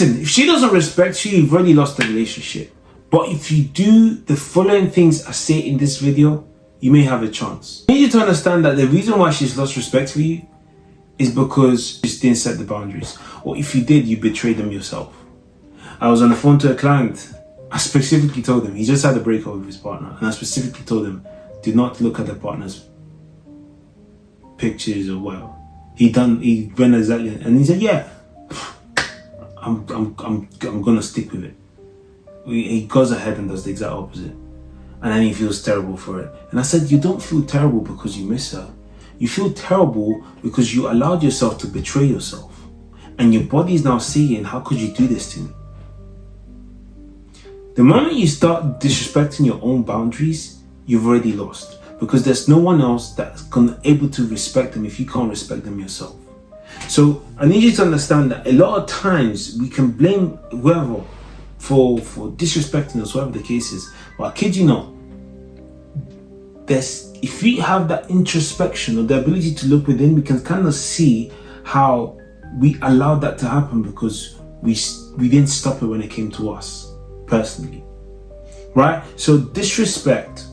Listen, if she doesn't respect you, you've already lost the relationship. But if you do the following things I say in this video, you may have a chance. I need you to understand that the reason why she's lost respect for you is because you just didn't set the boundaries. Or if you did, you betrayed them yourself. I was on the phone to a client. I specifically told him, he just had a breakup with his partner. And I specifically told him, do not look at the partner's pictures or whatever. He went exactly, and he said, yeah, I'm gonna stick with it. He goes ahead and does the exact opposite. And then he feels terrible for it. And I said, you don't feel terrible because you miss her. You feel terrible because you allowed yourself to betray yourself. And your body is now saying, how could you do this to me? The moment you start disrespecting your own boundaries, you've already lost. Because there's no one else that's able to respect them if you can't respect them yourself. So I need you to understand that a lot of times we can blame whoever for disrespecting us, whatever the case is. But I kid you not, if we have that introspection or the ability to look within, we can kind of see how we allowed that to happen because we didn't stop it when it came to us personally, right? So disrespect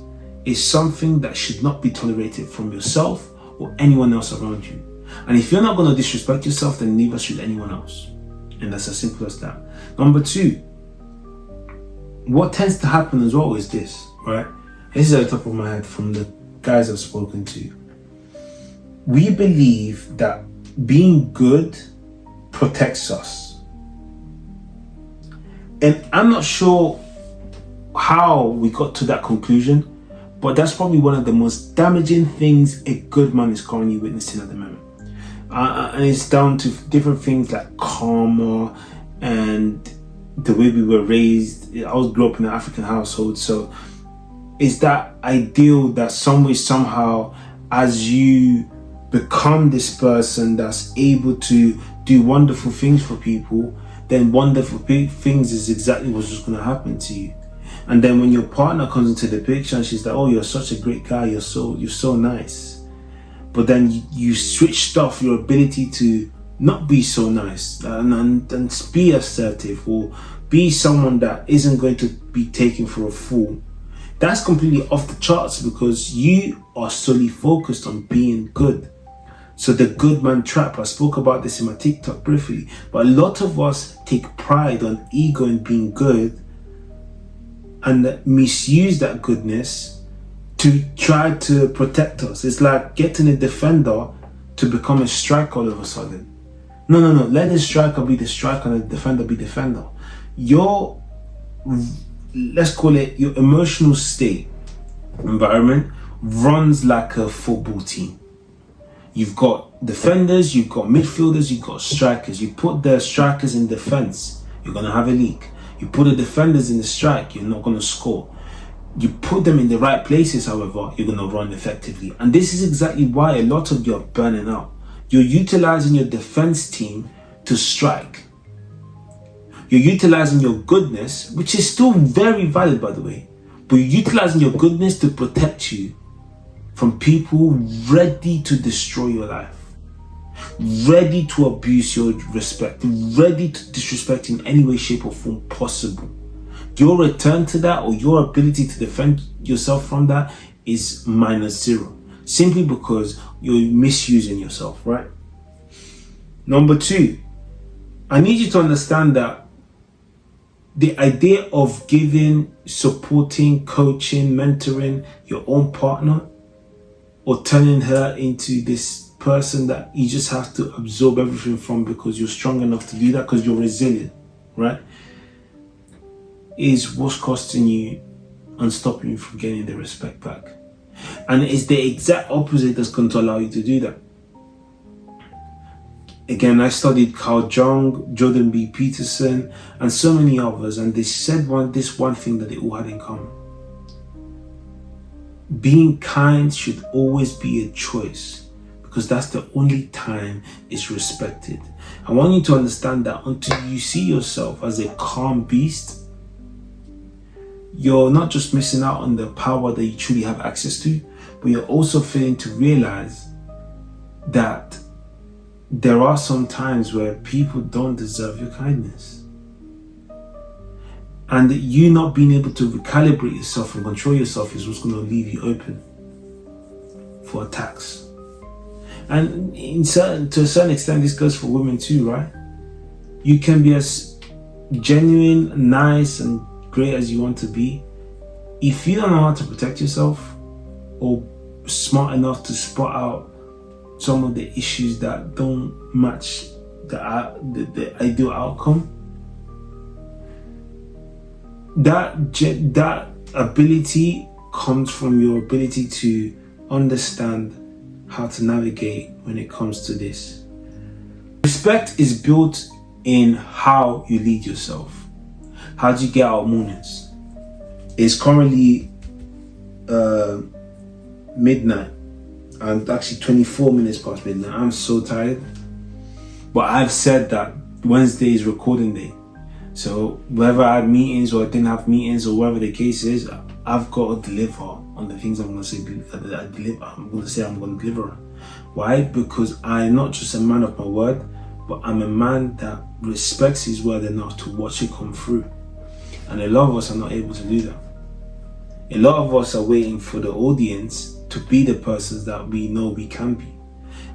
is something that should not be tolerated from yourself or anyone else around you. And if you're not going to disrespect yourself, then neither should anyone else. And that's as simple as that. Number two, what tends to happen as well is this, right? This is at the top of my head from the guys I've spoken to. We believe that being good protects us. And I'm not sure how we got to that conclusion, but that's probably one of the most damaging things a good man is currently witnessing at the moment. And it's down to different things like karma and the way we were raised. I grew up in an African household, so it's that ideal that some way, somehow, as you become this person that's able to do wonderful things for people, then wonderful things is exactly what's just going to happen to you. And then when your partner comes into the picture and she's like, oh, you're such a great guy, you're so nice. But then you switched off your ability to not be so nice and be assertive or be someone that isn't going to be taken for a fool. That's completely off the charts because you are solely focused on being good. So the good man trap, I spoke about this in my TikTok briefly, but a lot of us take pride on ego and being good and misuse that goodness to try to protect us. It's like getting a defender to become a striker all of a sudden. No. Let the striker be the striker and the defender be defender. Your, let's call it your emotional state environment runs like a football team. You've got defenders, you've got midfielders, you've got strikers. You put the strikers in defense, you're going to have a leak. You put the defenders in the strike, you're not going to score. You put them in the right places, however, you're going to run effectively. And this is exactly why a lot of you are burning out. You're utilizing your defense team to strike. You're utilizing your goodness, which is still very valid, by the way, but you're utilizing your goodness to protect you from people ready to destroy your life, ready to abuse your respect, ready to disrespect in any way, shape or form possible. Your return to that or your ability to defend yourself from that is -0, simply because you're misusing yourself, right? Number two, I need you to understand that the idea of giving, supporting, coaching, mentoring your own partner or turning her into this person that you just have to absorb everything from because you're strong enough to do that because you're resilient, right? Is what's costing you and stopping you from getting the respect back. And it's the exact opposite that's going to allow you to do that. Again, I studied Carl Jung, Jordan B. Peterson, and so many others, and they said this one thing that they all had in common. Being kind should always be a choice because that's the only time it's respected. I want you to understand that until you see yourself as a calm beast, you're not just missing out on the power that you truly have access to, but you're also failing to realize that there are some times where people don't deserve your kindness. And you not being able to recalibrate yourself and control yourself is what's going to leave you open for attacks. And to a certain extent, this goes for women too, right? You can be as genuine, nice, and great as you want to be. If you don't know how to protect yourself, or smart enough to spot out some of the issues that don't match the ideal outcome, that ability comes from your ability to understand how to navigate when it comes to this. Respect is built in how you lead yourself. How do you get out mornings? It's currently midnight, and actually 24 minutes past midnight. I'm so tired, but I've said that Wednesday is recording day. So whether I had meetings or I didn't have meetings or whatever the case is, I've got to deliver on the things I'm going to say. I'm going to deliver. Why? Because I'm not just a man of my word, but I'm a man that respects his word enough to watch it come through. And a lot of us are not able to do that. A lot of us are waiting for the audience to be the persons that we know we can be.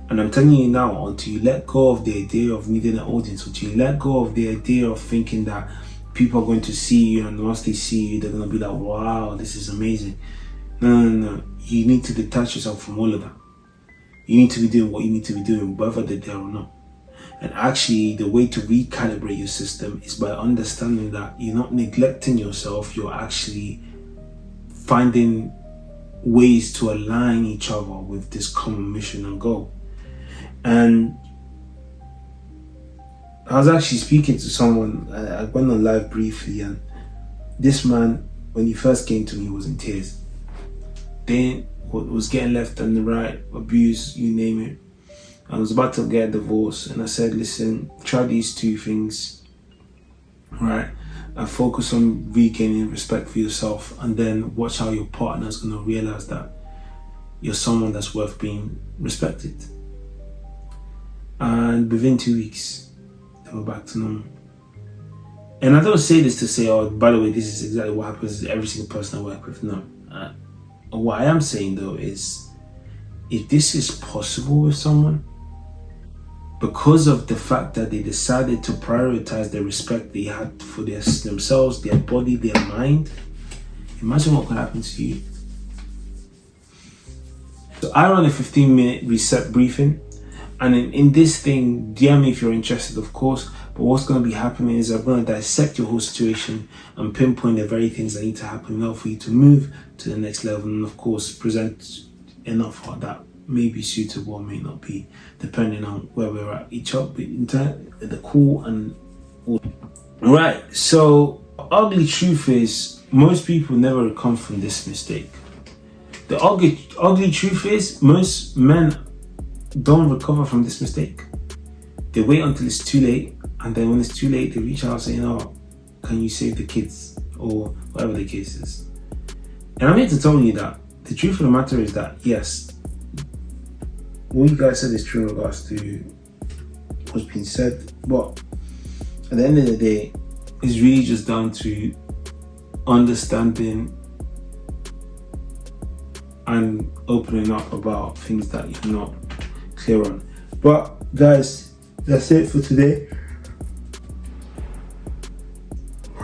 And I'm telling you now, until you let go of the idea of needing an audience, until you let go of the idea of thinking that people are going to see you, and once they see you, they're going to be like, wow, this is amazing. No. You need to detach yourself from all of that. You need to be doing what you need to be doing, whether they're there or not. And actually, the way to recalibrate your system is by understanding that you're not neglecting yourself, you're actually finding ways to align each other with this common mission and goal. And I was actually speaking to someone, I went on live briefly, and this man, when he first came to me, was in tears. Then was getting left and the right, abuse, you name it. I was about to get a divorce, and I said, listen, try these two things, right? And focus on regaining respect for yourself, and then watch how your partner's going to realize that you're someone that's worth being respected. And within 2 weeks, they were back to normal. And I don't say this to say, oh, by the way, this is exactly what happens to every single person I work with. No. What I am saying though is, if this is possible with someone, because of the fact that they decided to prioritize the respect they had for themselves, their body, their mind, imagine what could happen to you. So I run a 15-minute reset briefing. And in this thing, DM me if you're interested, of course. But what's going to be happening is I'm going to dissect your whole situation and pinpoint the very things that need to happen in order for you to move to the next level. And of course, present an offer that may be suitable or may not be, depending on where we're at each other, the call and all. Right, so ugly truth is, most people never recover from this mistake. The ugly truth is, most men don't recover from this mistake. They wait until it's too late, and then when it's too late, they reach out saying, oh, can you save the kids, or whatever the case is. And I'm here to tell you that the truth of the matter is that, yes, what you guys said is true in regards to what's been said, but at the end of the day, it's really just down to understanding and opening up about things that you're not clear on. But guys, that's it for today.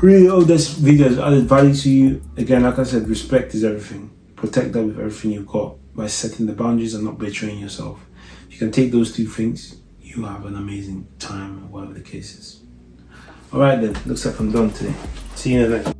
Really hope this video has added value to you. Again, like I said, respect is everything. Protect that with everything you've got by setting the boundaries and not betraying yourself. If you can take those two things, you have an amazing time, whatever the case is. Alright then, looks like I'm done today. See you in the next one.